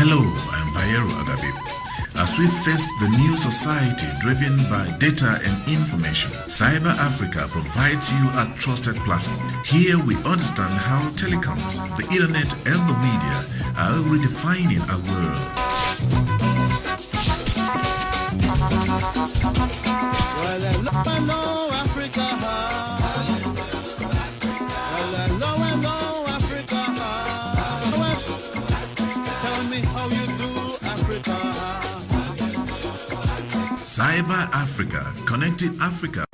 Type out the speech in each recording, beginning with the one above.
Hello, I'm Bayero Agabe. As we face the new society driven by data and information, Cyber Africa provides you a trusted platform. Here we understand how telecoms, the internet and the media are redefining our world. Hello, Africa. Hello, Africa. Tell me how you do, Africa. Cyber Africa, connecting Africa.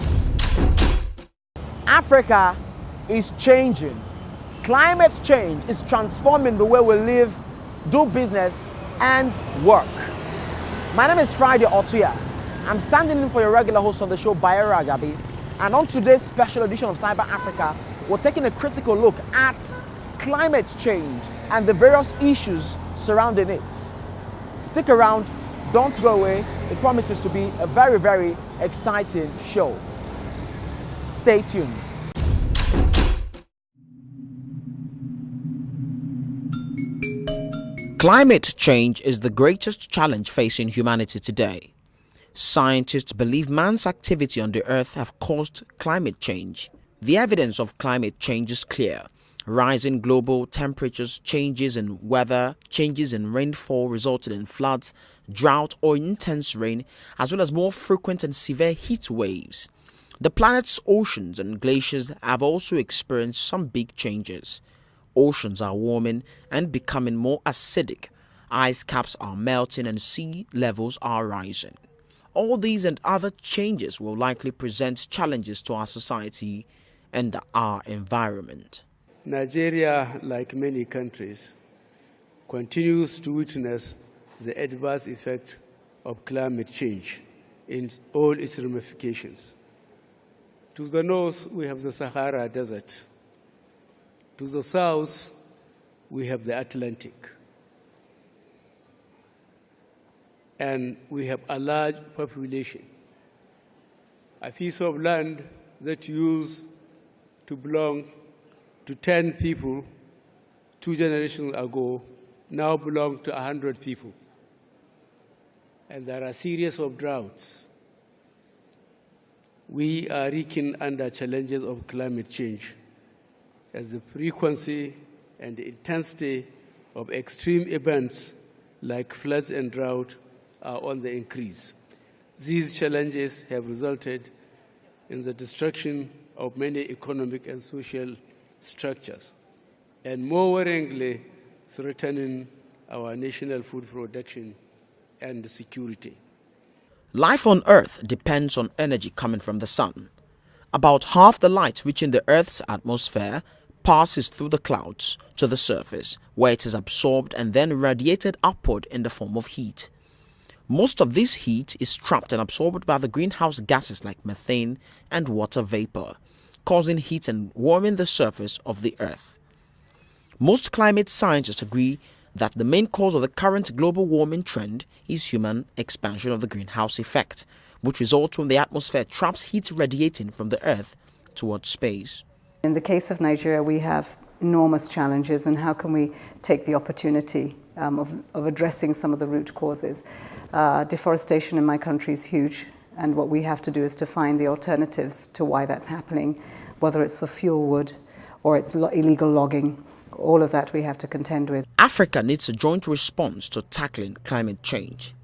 Africa is changing. Climate change is transforming the way we live, do business, and work. My name is Friday Otuya. I'm standing in for your regular host of the show, Bayero Agabe. And on today's special edition of Cyber Africa, we're taking a critical look at climate change and the various issues surrounding it. Stick around, don't go away. It promises to be a very, very exciting show. Stay tuned. Climate change is the greatest challenge facing humanity today. Scientists believe man's activity on the earth have caused climate change. The evidence of climate change is clear. Rising global temperatures, changes in weather, changes in rainfall resulting in floods, drought or intense rain, as well as more frequent and severe heat waves. The planet's oceans and glaciers have also experienced some big changes. Oceans are warming and becoming more acidic. Ice caps are melting and sea levels are rising. All these and other changes will likely present challenges to our society and our environment. Nigeria, like many countries, continues to witness the adverse effect of climate change in all its ramifications. To the north, we have the Sahara Desert. To the south, we have the Atlantic. And we have a large population. A piece of land that used to belong to 10 people 2 generations ago now belong to 100 people. And there are a series of droughts. We are reeking under challenges of climate change as the frequency and the intensity of extreme events like floods and drought are on the increase. These challenges have resulted in the destruction of many economic and social structures, and more worryingly, threatening our national food production and security. Life on Earth depends on energy coming from the sun. About half the light reaching the Earth's atmosphere passes through the clouds to the surface, where it is absorbed and then radiated upward in the form of heat. Most of this heat is trapped and absorbed by the greenhouse gases like methane and water vapor, causing heat and warming the surface of the Earth. Most climate scientists agree that the main cause of the current global warming trend is human expansion of the greenhouse effect, which results when the atmosphere traps heat radiating from the Earth towards space. In the case of Nigeria, we have enormous challenges, and how can we take the opportunity of addressing some of the root causes? Deforestation in my country is huge, and what we have to do is to find the alternatives to why that's happening, whether it's for fuel wood or it's illegal logging. All of that we have to contend with. Africa needs a joint response to tackling climate change.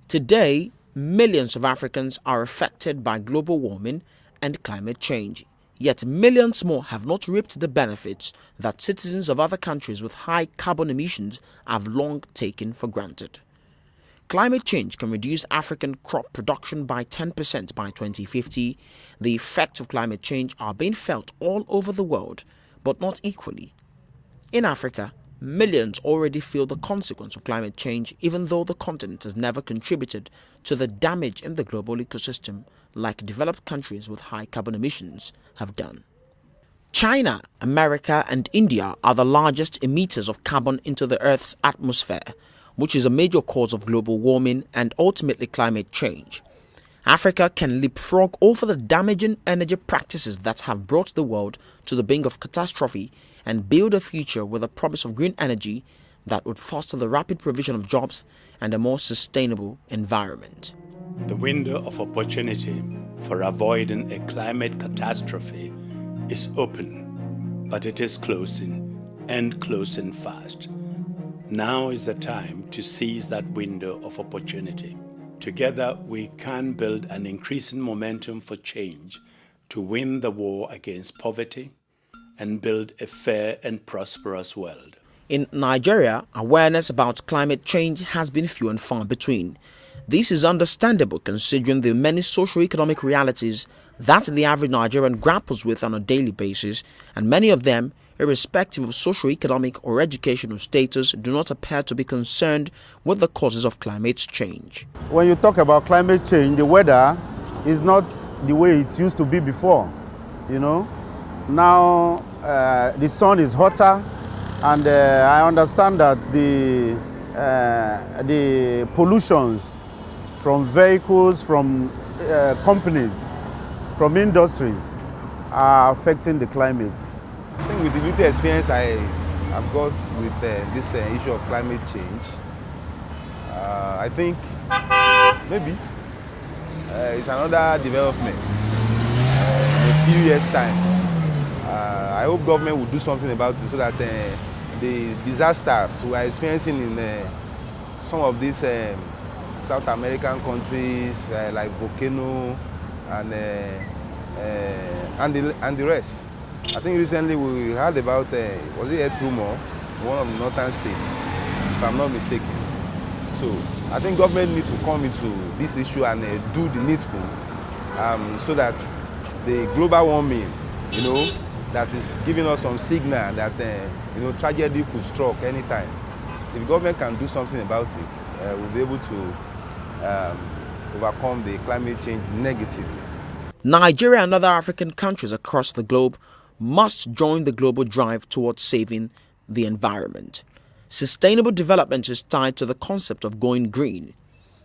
Today, millions of Africans are affected by global warming and climate change. Yet millions more have not reaped the benefits that citizens of other countries with high carbon emissions have long taken for granted. Climate change can reduce African crop production by 10% by 2050. The effects of climate change are being felt all over the world, but not equally. In Africa, millions already feel the consequence of climate change, even though the continent has never contributed to the damage in the global ecosystem like developed countries with high carbon emissions have done. China, America, and India are the largest emitters of carbon into the Earth's atmosphere, which is a major cause of global warming and ultimately climate change. Africa can leapfrog over the damaging energy practices that have brought the world to the brink of catastrophe and build a future with a promise of green energy that would foster the rapid provision of jobs and a more sustainable environment. The window of opportunity for avoiding a climate catastrophe is open, but it is closing and closing fast. Now is the time to seize that window of opportunity. Together, we can build an increasing momentum for change to win the war against poverty and build a fair and prosperous world. In Nigeria, awareness about climate change has been few and far between. This is understandable considering the many socio-economic realities that the average Nigerian grapples with on a daily basis, and many of them, irrespective of socio-economic or educational status, do not appear to be concerned with the causes of climate change. When you talk about climate change, the weather is not the way it used to be before. You know, now the sun is hotter, and I understand that the pollutions from vehicles, from companies, from industries are affecting the climate. I think with the little experience I have got with this issue of climate change, I think maybe it's another development in a few years' time. I hope government will do something about it so that the disasters we are experiencing in some of these South American countries like volcano and the rest. I think recently we heard about, was it a rumor, one of the northern states, if I'm not mistaken. So I think government needs to come into this issue and do the needful so that the global warming, you know, that is giving us some signal that, you know, tragedy could strike anytime. If government can do something about it, we'll be able to overcome the climate change negatively. Nigeria and other African countries across the globe must join the global drive towards saving the environment. Sustainable development is tied to the concept of going green.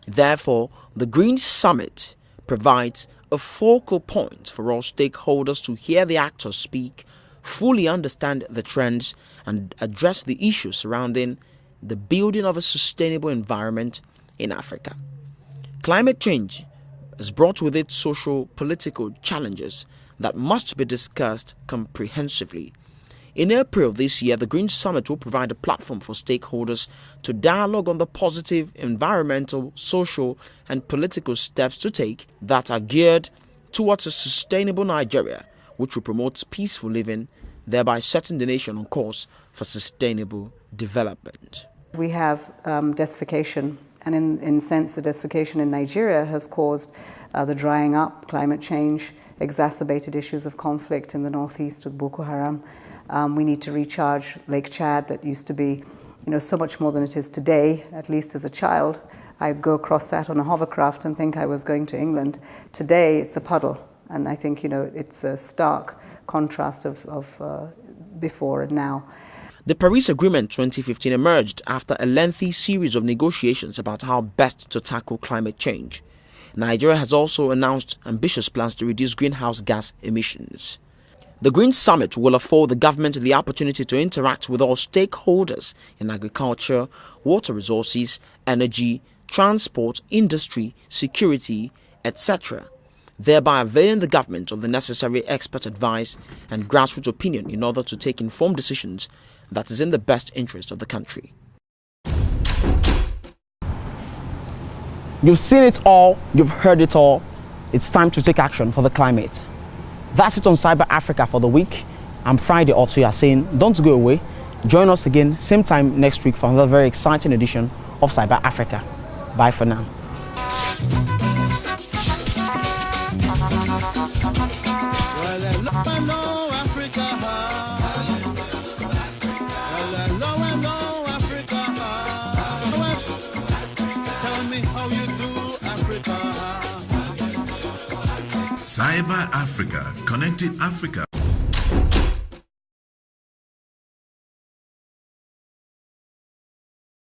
Therefore, the Green Summit provides a focal point for all stakeholders to hear the actors speak, fully understand the trends, and address the issues surrounding the building of a sustainable environment in Africa. Climate change has brought with it social-political challenges that must be discussed comprehensively. In April this year, the Green Summit will provide a platform for stakeholders to dialogue on the positive environmental, social, and political steps to take that are geared towards a sustainable Nigeria, which will promote peaceful living, thereby setting the nation on course for sustainable development. We have desertification, and in a sense, the desertification in Nigeria has caused the drying up, climate change, exacerbated issues of conflict in the northeast with Boko Haram. We need to recharge Lake Chad that used to be, you know, so much more than it is today. At least as a child, I'd go across that on a hovercraft and think I was going to England. Today, it's a puddle, and I think, you know, it's a stark contrast of before and now. The Paris Agreement 2015 emerged after a lengthy series of negotiations about how best to tackle climate change. Nigeria has also announced ambitious plans to reduce greenhouse gas emissions. The Green Summit will afford the government the opportunity to interact with all stakeholders in agriculture, water resources, energy, transport, industry, security, etc., thereby availing the government of the necessary expert advice and grassroots opinion in order to take informed decisions that is in the best interest of the country. You've seen it all, you've heard it all. It's time to take action for the climate. That's it on Cyber Africa for the week. I'm Friday Otuya saying don't go away. Join us again same time next week for another very exciting edition of Cyber Africa. Bye for now. Cyber Africa, connecting Africa